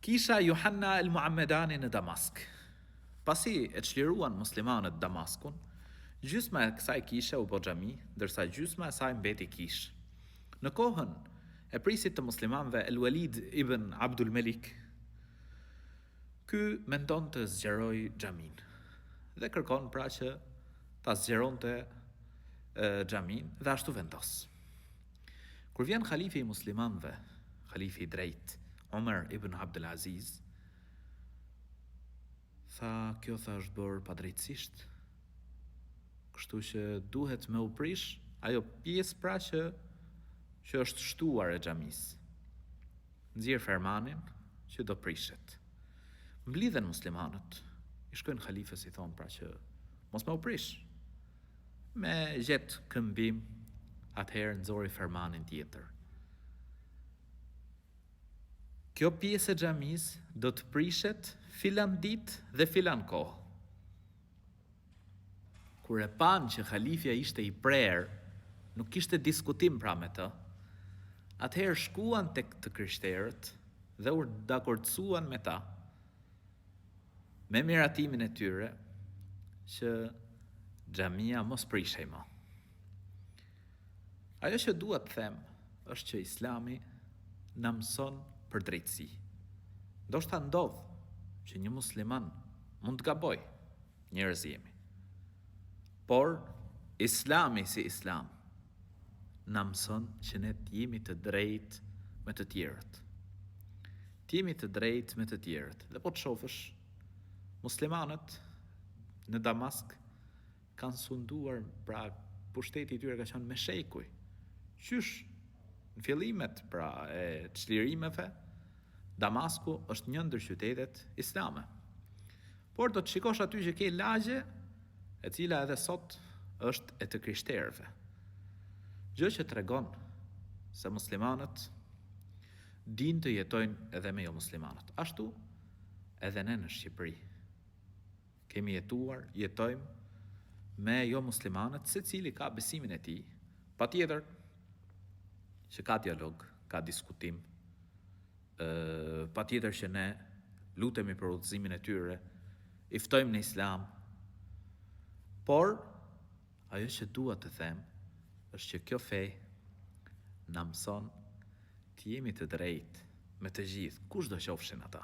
Kisha Johanna el Muhammedani në Damask. Pasi e çliruan muslimanët Damaskun, gjysma e kësaj kishe u bë xhami, ndërsa gjysma e saj mbeti kishë. Në kohën e prisit të muslimanëve El Walid ibn Abdul Malik, ky mendon të zgjeroj xhamin dhe kërkon pra që ta zgjeronte xhamin dhe ashtu vendos. Kur vjen khalifi i muslimanëve, khalifi i drejt, Omer ibn Abdul Aziz, tha, kjo është bërë padrejtësisht, kështu që duhet me u prish ajo pjesë pra që është shtuar e xhamis. Nxjerr fermanin që do prishet. Mblidhen muslimanët, i shkojnë khalifës i thonë pra që mos me u prish. Me gjet këmbim, atëherë nxori fermanin tjetër. Kjo pjesë e xhamis do të prishet filan ditë dhe filan kohë. Kur e pan që khalifja ishte i prerë, nuk kishte diskutim pra me të, atëherë shkuan tek të krishterët dhe u dakordsuan me ta, me miratimin e tyre, që xhamia mos prishej më. Ajo që dua të them është që Islami na mëson për drejtësi. Ndoshta ndodh që një musliman mund të gaboj, njerëz jemi. Por Islami si Islam na mëson që ne të jemi të drejtë me të tjerët. Të jemi të drejtë me të tjerët. Dhe po të shohësh, muslimanët në Damask kanë sunduar, pra pushteti i tyre ka qenë me shejkuj. Qysh në fillimet pra e çlirimeve, Damasku është një ndër qytetet islame. Por do të shikosh aty që ke lagje, e cila edhe sot është e të krishterëve. Gjë që tregon se muslimanët din të jetojnë edhe me jo muslimanët. Ashtu edhe ne në Shqipëri kemi jetojmë me jo muslimanët, secili ka besimin e tij. Patjetër që ka dialog, ka diskutim, patjetër që ne lutemi për udhëzimin e tyre, i ftojmë në Islam, por ajo që dua të them është që kjo fe na mëson të jemi të drejtë me të gjithë, kush do qofshin ata.